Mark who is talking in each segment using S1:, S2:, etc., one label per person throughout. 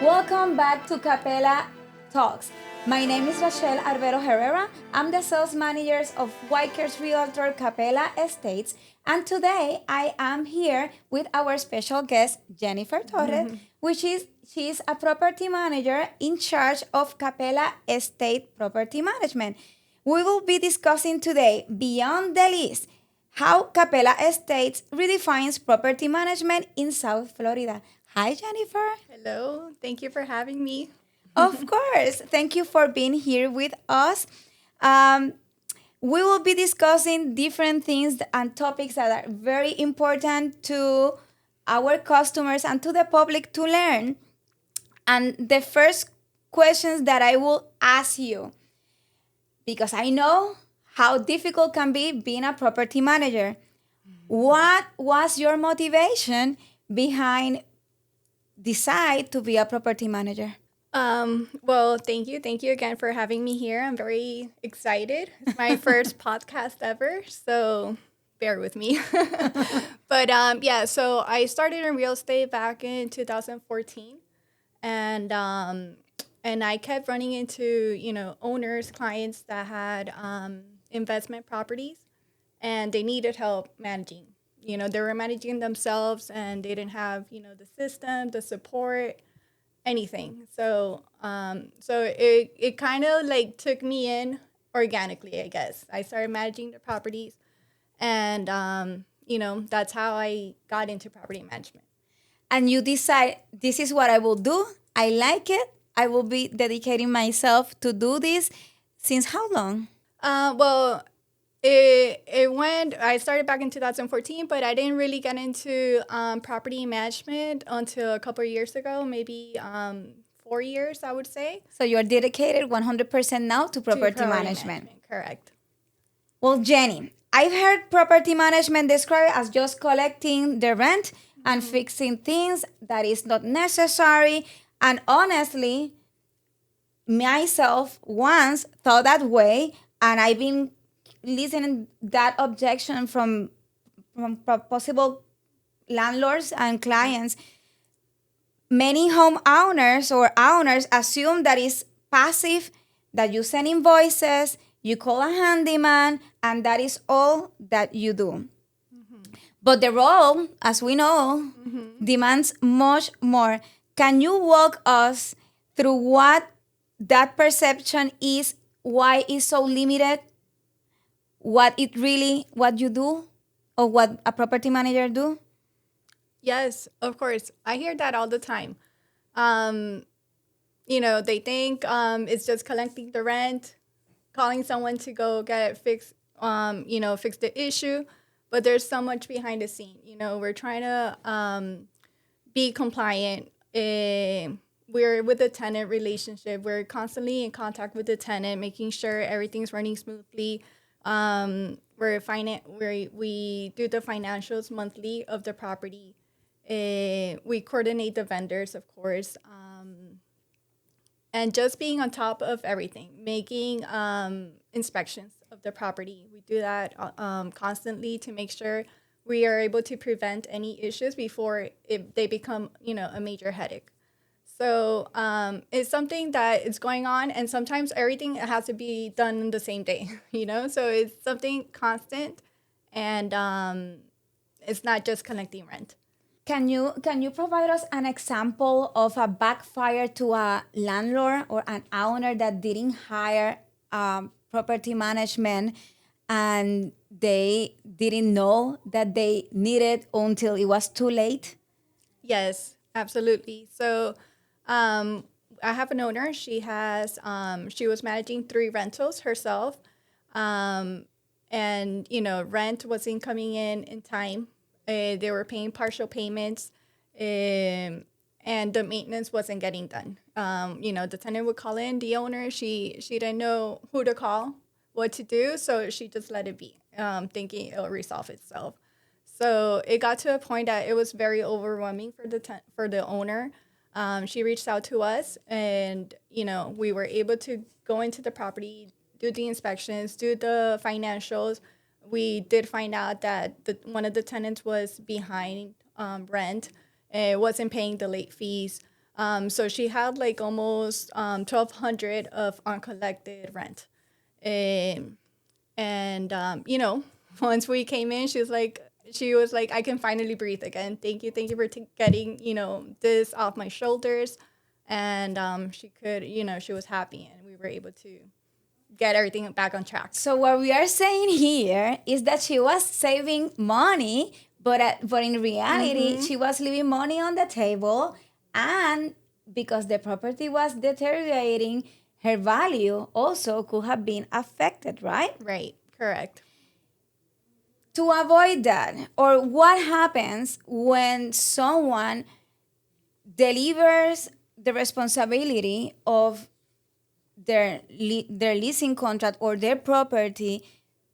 S1: Welcome back to Capella Talks. My name is Rachel Arbero Herrera. I'm the sales manager of Wikers Realtor Capella Estates, and today I am here with our special guest Jennifer Torres, which is she's a property manager in charge of Capella Estate Property Management. We will be discussing today Beyond the Lease, how Capella Estates redefines property management in South Florida. Hi, Jennifer.
S2: Hello, thank you for having me.
S1: Of course. Thank you for being here with us. Um, we will be discussing different things and topics that are very important to our customers and to the public to learn. And the first questions that I will ask you, because I know how difficult can be being a property manager. What was your motivation behind decide to be a property manager?
S2: Well, thank you again for having me here. I'm very excited. It's my first podcast ever, so bear with me. But yeah, so I started in real estate back in 2014, and I kept running into owners, clients that had investment properties, and they needed help managing. They were managing themselves, and they didn't have the system, the support, anything. So it kind of like took me in organically, I guess. I started managing the properties, and that's how I got into property management.
S1: And you decide this is what I will do. I like it. I will be dedicating myself to do this. Since how long?
S2: Well, it went. I started back in 2014, but I didn't really get into property management until a couple of years ago, maybe 4 years, I would say.
S1: So you're dedicated 100% now to
S2: To
S1: property management.
S2: correct.
S1: Well, Jenny, I've heard property management described as just collecting the rent and fixing things that is not necessary. And honestly, myself once thought that way, and I've been listening that objection from possible landlords and clients. Many homeowners or owners assume that it's passive, that you send invoices, you call a handyman, and that is all that you do. But the role, as we know, demands much more. Can you walk us through what that perception is, why it's so limited, what you do, or what a property manager do?
S2: Yes, of course. I hear that all the time. Um, they think it's just collecting the rent, calling someone to go get it fixed, fix the issue. But there's so much behind the scene. We're trying to be compliant. We're with the tenant relationship. We're constantly in contact with the tenant, making sure everything's running smoothly. We do the financials monthly of the property. We coordinate the vendors, of course, and just being on top of everything, making inspections of the property. We do that constantly to make sure we are able to prevent any issues before they become, a major headache. So it's something that is going on, and sometimes everything has to be done the same day, So it's something constant, and it's not just collecting rent.
S1: Can you provide us an example of a backfire to a landlord or an owner that didn't hire property management and they didn't know that they needed until it was too late?
S2: Yes, absolutely. So I have an owner. She was managing 3 rentals herself. And rent wasn't coming in time. They were paying partial payments, and the maintenance wasn't getting done. The tenant would call in the owner. She didn't know who to call, what to do, so she just let it be, thinking it'll resolve itself. So it got to a point that it was very overwhelming for the owner. She reached out to us, and we were able to go into the property, do the inspections, do the financials. We did find out that one of the tenants was behind rent, wasn't paying the late fees. So she had like almost 1,200 of uncollected rent. Um, and once we came in, she was like, I can finally breathe again. Thank you for getting this off my shoulders. And she could, she was happy, and we were able to get everything back on track.
S1: So what we are saying here is that she was saving money, but in reality, she was leaving money on the table, and because the property was deteriorating, her value also could have been affected, right?
S2: Right, correct.
S1: To avoid that, or what happens when someone delivers the responsibility of their leasing contract or their property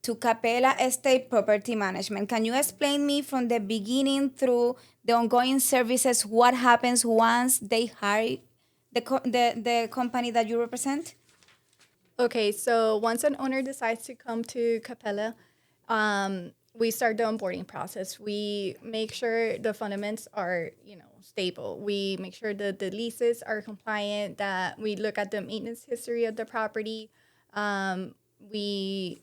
S1: to Capella Estate Property Management. Can you explain me from the beginning through the ongoing services what happens once they hire the company that you represent?
S2: Okay, so once an owner decides to come to Capella, we start the onboarding process. We make sure the fundamentals are, stable. We make sure that the leases are compliant, that we look at the maintenance history of the property. Um, we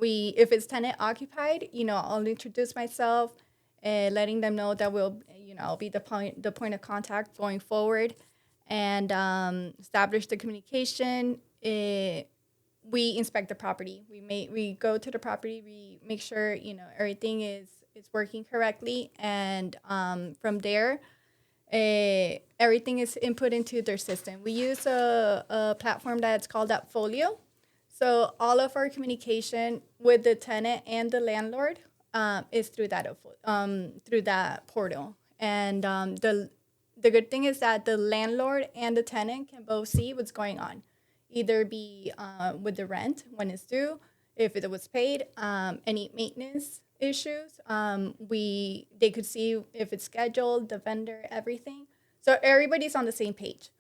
S2: if it's tenant occupied, I'll introduce myself and letting them know that I'll be the point of contact going forward, and establish the communication. We inspect the property. We go to the property. We make sure everything is working correctly, and from there, everything is input into their system. We use a platform that's called Appfolio. So all of our communication with the tenant and the landlord is through that portal. And the good thing is that the landlord and the tenant can both see what's going on, either be with the rent when it's due, if it was paid, any maintenance issues. They could see if it's scheduled, the vendor, everything. So everybody's on the same page.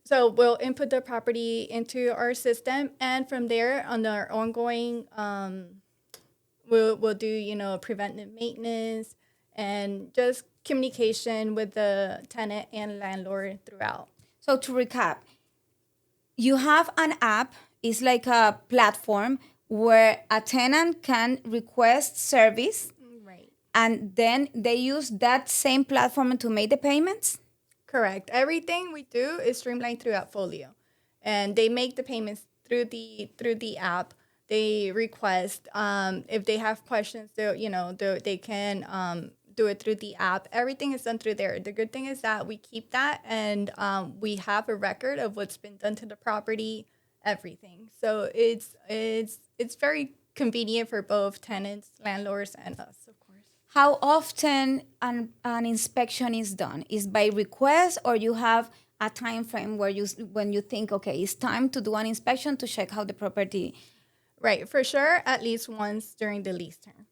S2: So we'll input the property into our system, and from there, on our ongoing, we'll do preventive maintenance and just communication with the tenant and landlord throughout.
S1: So to recap, you have an app, it's like a platform where a tenant can request service,
S2: Right.
S1: and then they use that same platform to make the payments.
S2: Correct. Everything we do is streamlined through Appfolio, and they make the payments through the app. They request if they have questions, they can do it through the app. Everything is done through there. The good thing is that we keep that, and we have a record of what's been done to the property, everything. So it's very convenient for both tenants, landlords, and us, of course.
S1: How often an inspection is done? Is by request, or you have a time frame where when you think, okay, it's time to do an inspection to check how the property.
S2: Right, for sure, at least once during the lease term,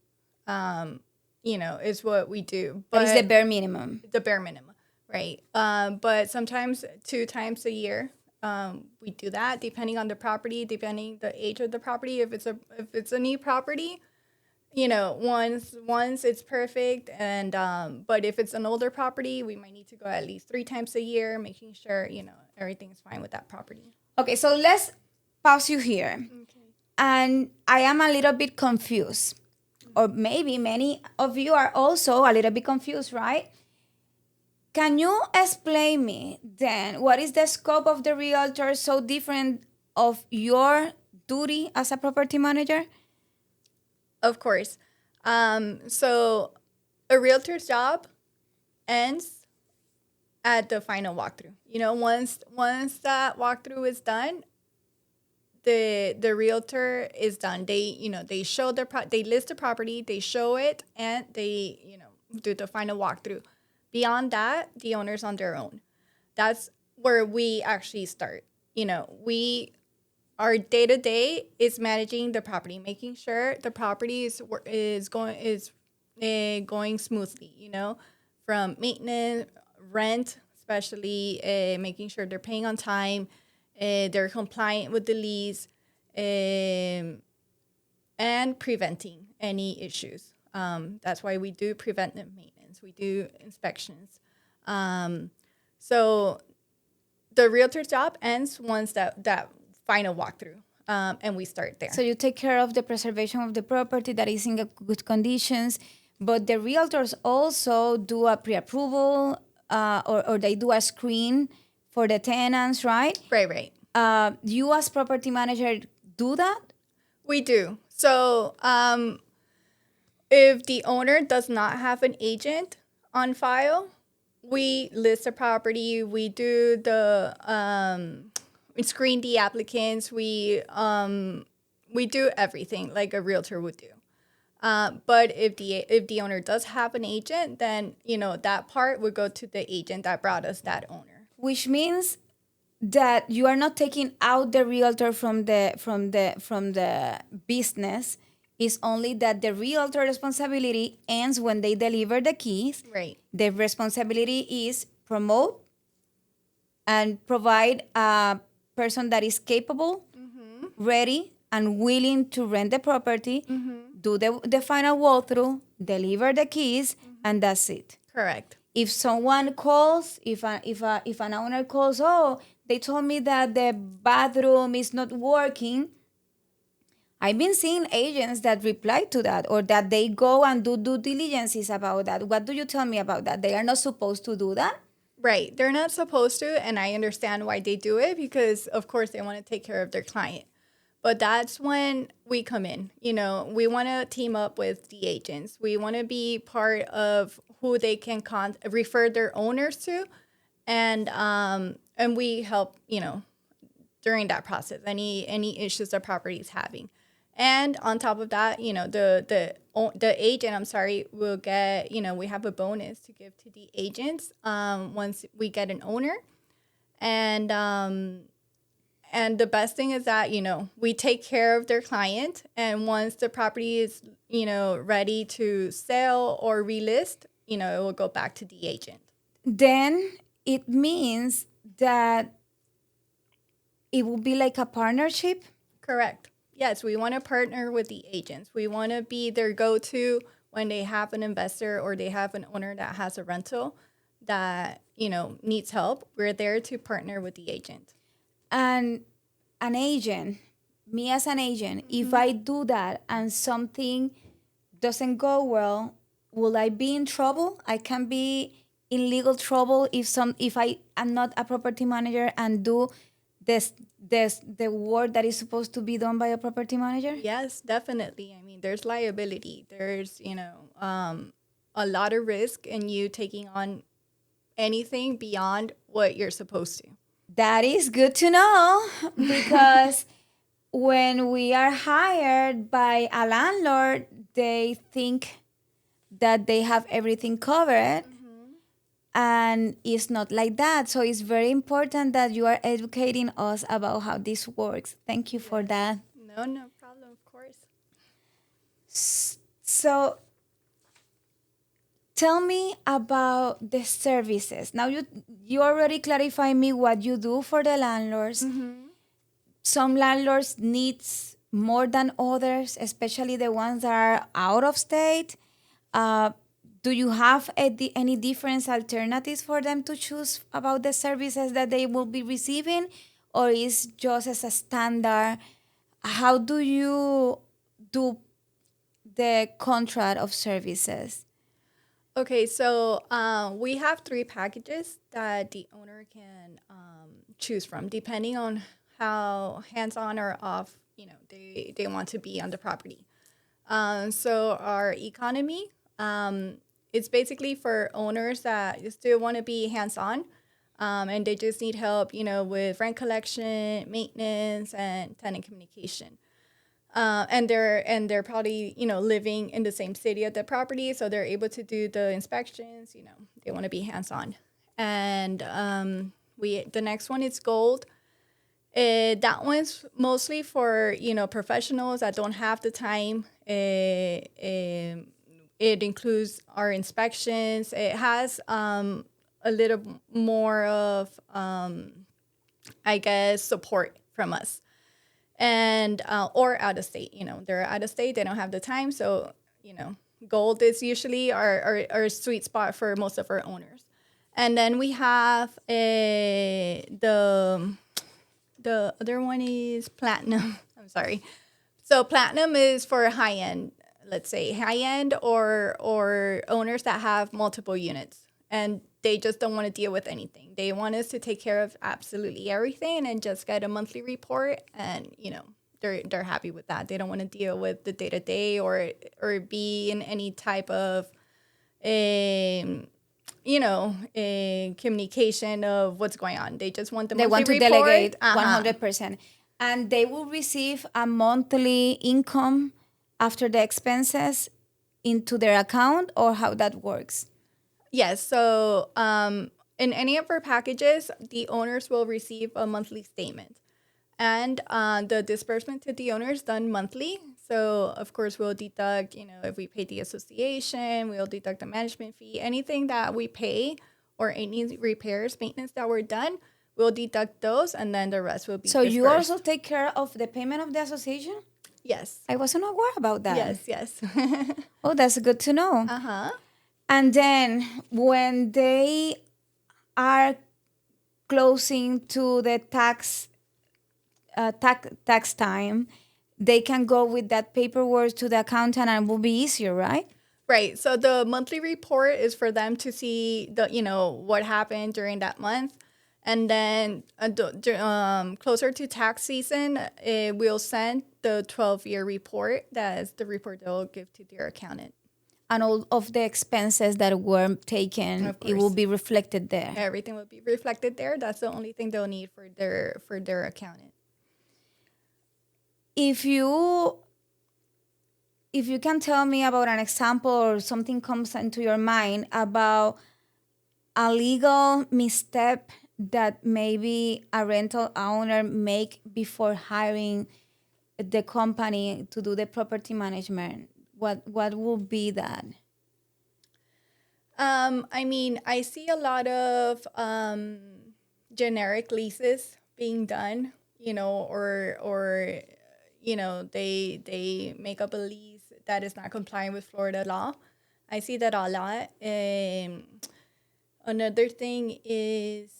S2: is what we do.
S1: That is the
S2: But
S1: bare minimum.
S2: the bare minimum, right? But sometimes 2 times a year, we do that, depending on the property, depending the age of the property. If it's a new property, once it's perfect, and but if it's an older property, we might need to go at least 3 times a year, making sure everything's fine with that property.
S1: Okay, so let's pause you here.
S2: Okay.
S1: And I am a little bit confused, or maybe many of you are also a little bit confused, right? Can you explain me then what is the scope of the realtor so different of your duty as a property manager?
S2: Of course. So a realtor's job ends at the final walkthrough. Once that walkthrough is done, the realtor is done. They show they list the property, they show it, and they do the final walkthrough. Beyond that, the owner's on their own. That's where we actually start. We our day to day is managing the property, making sure the property is going smoothly. From maintenance, rent, especially making sure they're paying on time, they're compliant with the lease, and preventing any issues. That's why we do preventive maintenance. We do inspections. So the realtor's job ends once that final walkthrough, and we start
S1: So
S2: there.
S1: you take care of the preservation of the property that is in good conditions, but the realtors also do a pre-approval or they do a screen for the tenants, right?
S2: Right, right.
S1: You as property manager do that?
S2: We do. So if the owner does not have an agent on file, we list the property. We do the we screen the applicants. We do everything like a realtor would do. But if the owner does have an agent, then that part would go to the agent that brought us that owner.
S1: Which means that you are not taking out the realtor from the business. It's only that the realtor responsibility ends when they deliver the keys.
S2: Right.
S1: The responsibility is promote and provide a person that is capable, ready, and willing to rent the property, do the final walkthrough, deliver the keys, and that's it.
S2: Correct.
S1: If someone calls, if an owner calls, oh, they told me that the bathroom is not working. I've been seeing agents that reply to that or that they go and do due diligences about that. What do you tell me about that? They are not supposed to do that?
S2: Right. They're not supposed to, and I understand why they do it because, of course, they want to take care of their client. But that's when we come in. We want to team up with the agents. We want to be part of who they can refer their owners to, and we help. During that process, any issues the property is having. And on top of that, the agent, I'm sorry, will get, we have a bonus to give to the agents once we get an owner. And the best thing is that, we take care of their client. And once the property is, ready to sell or relist, it will go back to the agent.
S1: Then it means that it will be like a partnership.
S2: Correct. Yes, we want to partner with the agents. We want to be their go-to when they have an investor or they have an owner that has a rental that, needs help. We're there to partner with the agent.
S1: And an agent, me as an agent, if I do that and something doesn't go well, will I be in trouble? I can be in legal trouble if I am not a property manager and do the work that is supposed to be done by a property manager?
S2: Yes, definitely. I mean, there's liability. There's, a lot of risk in you taking on anything beyond what you're supposed to.
S1: That is good to know because when we are hired by a landlord, they think that they have everything covered. And it's not like that. So it's very important that you are educating us about how this works. Thank you for that.
S2: No problem, of course.
S1: So tell me about the services. Now you already clarified me what you do for the landlords. Some landlords needs more than others, especially the ones that are out of state. Do you have any different alternatives for them to choose about the services that they will be receiving, or is just as a standard? How do you do the contract of services?
S2: Okay, so we have 3 packages that the owner can choose from, depending on how hands-on or off, they want to be on the property. So our economy, it's basically for owners that still want to be hands-on, and they just need help, with rent collection, maintenance, and tenant communication. And they're probably living in the same city of the property, so they're able to do the inspections. They want to be hands-on. And the next one is gold. That one's mostly for professionals that don't have the time. It includes our inspections. It has a little more of I guess support from us. And or out of state, they're out of state, they don't have the time, so gold is usually our sweet spot for most of our owners. And then we have the other one is platinum. I'm sorry. So platinum is for high end, let's say high end or owners that have multiple units and they just don't want to deal with anything. They want us to take care of absolutely everything and just get a monthly report and they're happy with that. They don't want to deal with the day to day or be in any type of a communication of what's going on. They just want the
S1: They
S2: monthly
S1: want to
S2: report.
S1: delegate 100%. And they will receive a monthly income after the expenses into their account, or how that works?
S2: Yes. So in any of our packages, the owners will receive a monthly statement. And the disbursement to the owner is done monthly. So, of course, we'll deduct, if we pay the association, we'll deduct the management fee. Anything that we pay or any repairs, maintenance that were done, we'll deduct those, and then the rest will be
S1: So you
S2: dispersed.
S1: also take care of the payment of the association?
S2: Yes.
S1: I wasn't aware about that.
S2: Yes.
S1: Oh, that's good to know.
S2: Uh-huh.
S1: And then when they are closing to the tax time, they can go with that paperwork to the accountant and it will be easier, right?
S2: Right. So the monthly report is for them to see what happened during that month. And then closer to tax season, we'll send the 12-year report. That is the report they'll give to their accountant.
S1: And all of the expenses that were taken, it will be reflected there.
S2: Everything will be reflected there. That's the only thing they'll need for their accountant.
S1: If you can tell me about an example or something comes into your mind about a legal misstep that maybe a rental owner make before hiring the company to do the property management, what will be that?
S2: I see a lot of generic leases being done, or they make up a lease that is not complying with Florida law. I see that a lot. Another thing is,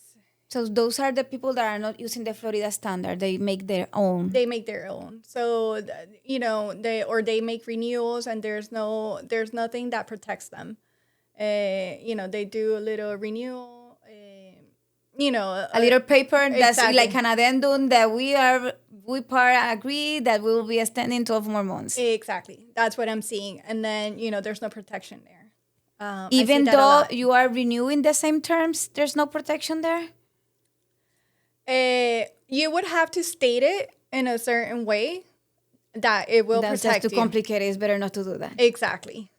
S1: so those are the people that are not using the Florida standard. They make their own.
S2: So they make renewals and there's nothing that protects them. They do a little renewal.
S1: A little paper that's
S2: exactly.
S1: like an addendum that we part agree that we will be extending 12 more months.
S2: Exactly. That's what I'm seeing. And then, there's no protection there.
S1: Even though you are renewing the same terms, there's no protection there?
S2: You would have to state it in a certain way that it will
S1: That's
S2: protect
S1: just too
S2: you.
S1: complicated. It's better not to do that.
S2: Exactly.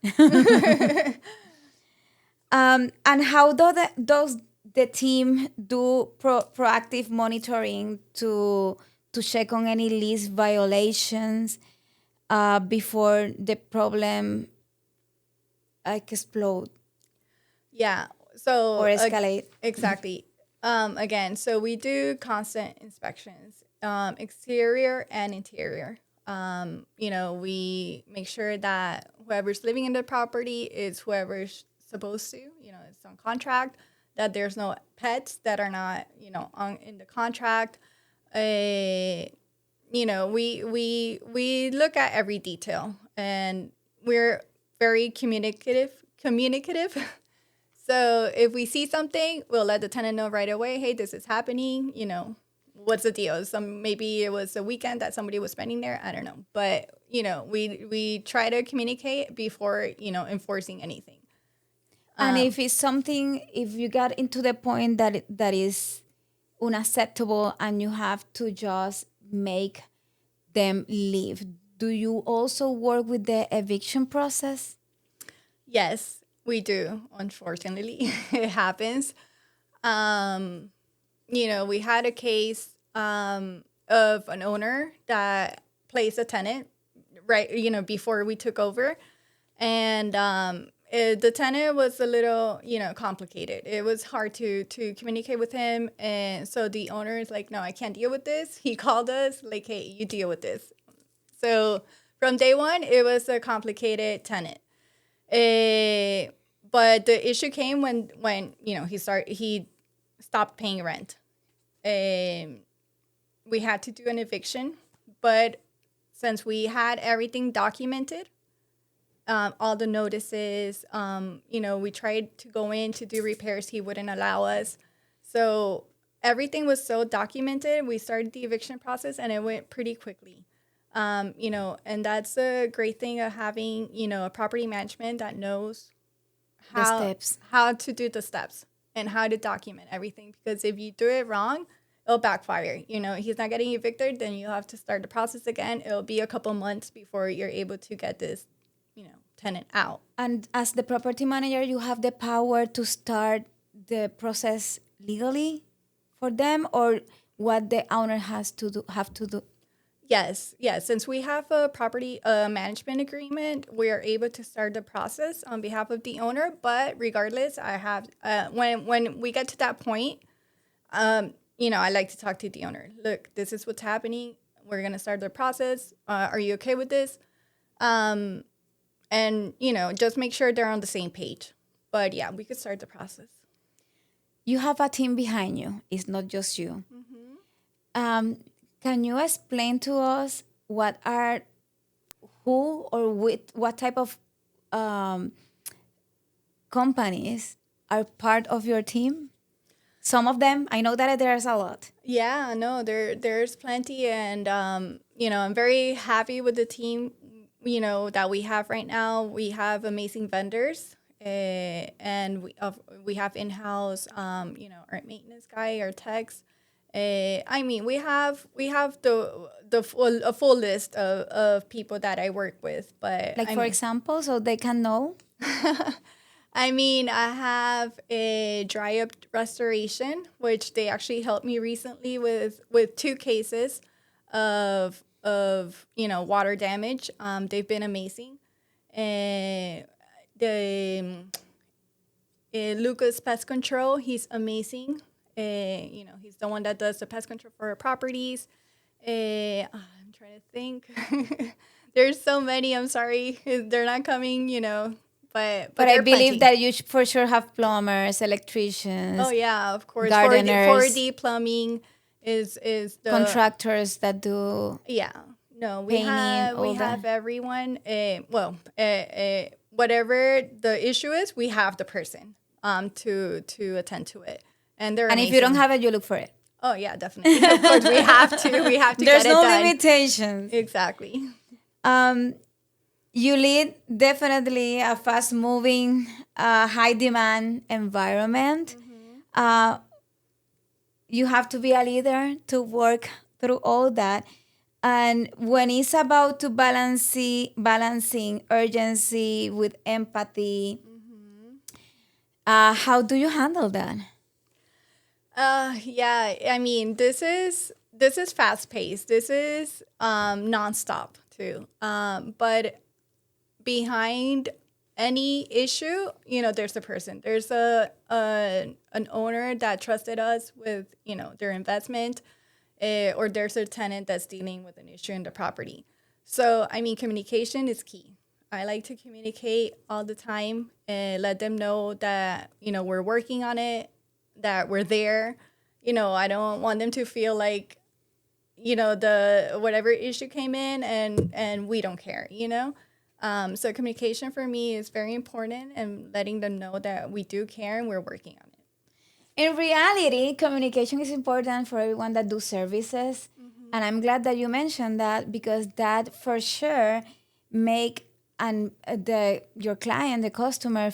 S1: And how does the team do proactive monitoring to check on any lease violations before the problem explode?
S2: Yeah. So
S1: or escalate?
S2: Exactly. Again, so we do constant inspections, exterior and interior. We make sure that whoever's living in the property is whoever's supposed to, it's on contract, that there's no pets that are not, in the contract. We look at every detail and we're very communicative. So if we see something, we'll let the tenant know right away, hey, this is happening, what's the deal? Maybe it was a weekend that somebody was spending there, I don't know. But, we try to communicate before, enforcing anything.
S1: And if it's something, if you got into the point that is unacceptable and you have to just make them leave, do you also work with the eviction process?
S2: Yes, we do. Unfortunately, it happens. We had a case of an owner that placed a tenant right, before we took over. And the tenant was a little, complicated. It was hard to communicate with him. And so the owner is like, no, I can't deal with this. He called us like, hey, you deal with this. So from day one, it was a complicated tenant. But the issue came when he stopped paying rent. We had to do an eviction, but since we had everything documented, all the notices, we tried to go in to do repairs. He wouldn't allow us. So everything was so documented. We started the eviction process and it went pretty quickly. And that's the great thing of having, a property management that knows
S1: The steps.
S2: how to do the steps and how to document everything. Because if you do it wrong, it'll backfire. He's not getting evicted, then you'll have to start the process again. It'll be a couple months before you're able to get this, tenant out.
S1: And as the property manager, you have the power to start the process legally for them, or what the owner have to do.
S2: Yes. Since we have a property management agreement, we are able to start the process on behalf of the owner. But regardless, I have when we get to that point, I like to talk to the owner. Look, this is what's happening. We're gonna start the process. Are you okay with this? And just make sure they're on the same page. But yeah, we could start the process.
S1: You have a team behind you. It's not just you. Can you explain to us what type of companies are part of your team? Some of them, I know that there's a lot.
S2: Yeah, no, there's plenty, and I'm very happy with the team, that we have right now. We have amazing vendors, and we have in-house, our maintenance guy, our techs. We have a full list of people that I work with, but
S1: for example, so they can know.
S2: I have a dry up restoration, which they actually helped me recently with 2 cases of water damage. They've been amazing. The Lucas Pest Control, he's amazing. He's the one that does the pest control for our properties. I'm trying to think. There's so many. I'm sorry, they're not coming. But
S1: I believe that you for sure have plumbers, electricians.
S2: Oh yeah, of course.
S1: Gardeners,
S2: 4D plumbing is the
S1: contractors that do.
S2: Yeah, no, we
S1: painting,
S2: have everyone. Whatever the issue is, we have the person to attend to it, and they're amazing.
S1: If you don't have it, you look for it.
S2: Oh yeah, definitely. Of course, we have to. We have to.
S1: There's
S2: get it
S1: no
S2: done.
S1: limitations.
S2: Exactly.
S1: You lead definitely a fast-moving, high-demand environment. You have to be a leader to work through all that. And when it's about to balancing urgency with empathy, how do you handle that?
S2: This is fast-paced. This is nonstop too. But behind any issue, there's a person. There's an owner that trusted us with, their investment, or there's a tenant that's dealing with an issue in the property. So, communication is key. I like to communicate all the time and let them know that, we're working on it, that we're there. I don't want them to feel like, the whatever issue came in and we don't care, So communication for me is very important, and letting them know that we do care and we're working on it.
S1: In reality, communication is important for everyone that do services. And I'm glad that you mentioned that, because that for sure make your client, the customer,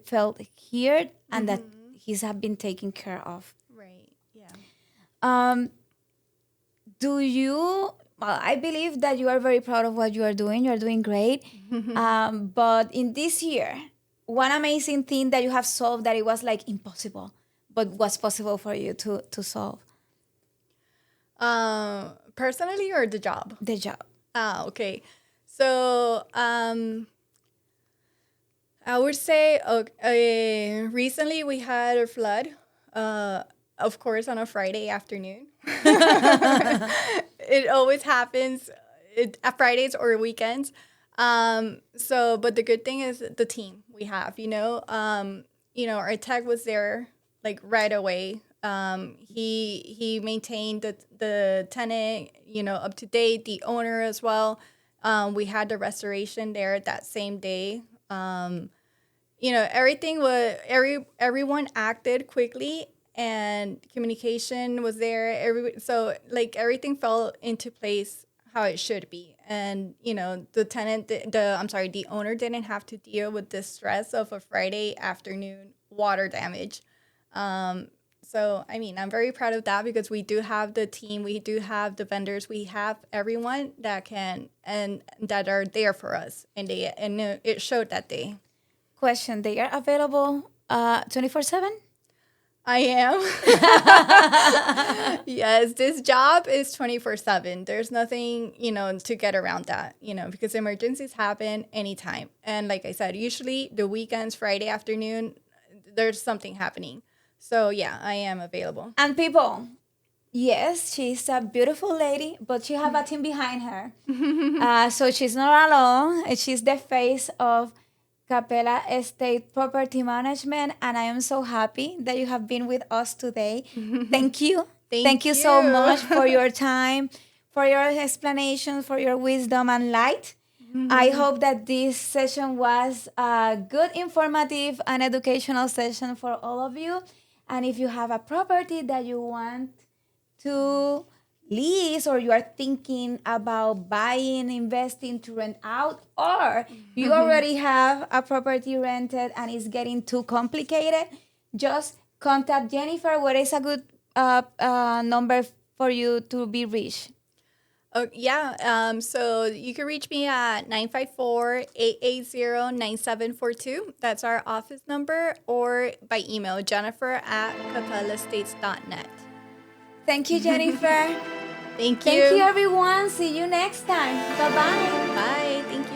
S1: felt heard and that he's have been taken care of.
S2: Right, yeah.
S1: I believe that you are very proud of what you are doing. You're doing great. But in this year, one amazing thing that you have solved that it was like impossible, but was possible for you to solve?
S2: Personally or the job?
S1: The job.
S2: Okay. So I would say recently we had a flood, of course, on a Friday afternoon. It always happens at Fridays or weekends. But the good thing is the team we have, our tech was there like right away. He maintained the tenant, up to date, the owner as well. We had the restoration there that same day. Everything was everyone acted quickly and communication was there. Everything fell into place how it should be. And the owner didn't have to deal with the stress of a Friday afternoon water damage. I'm very proud of that because we do have the team, we do have the vendors, we have everyone that can and that are there for us, and it showed that day.
S1: Question: they are available 24/7?
S2: I am. Yes, this job is 24/7. There's nothing, to get around that, because emergencies happen anytime. And like I said, usually the weekends, Friday afternoon, there's something happening. So yeah, I am available.
S1: And people, yes, she's a beautiful lady, but she have a team behind her. So she's not alone. She's the face of Capella Estate Property Management, and I am so happy that you have been with us today. Thank you.
S2: Thank
S1: You so
S2: you.
S1: much for your time, for your explanation, for your wisdom and light. I hope that this session was a good, informative, and educational session for all of you. And if you have a property that you want to lease, or you are thinking about buying, investing to rent out, or you already have a property rented and it's getting too complicated, just contact Jennifer. What is a good number for you to be reached?
S2: Oh, yeah. So you can reach me at 954-880-9742. That's our office number, or by email, jennifer@capellastates.net.
S1: Thank you, Jennifer.
S2: Thank you.
S1: Thank you, everyone. See you next time. Bye bye.
S2: Bye. Thank you.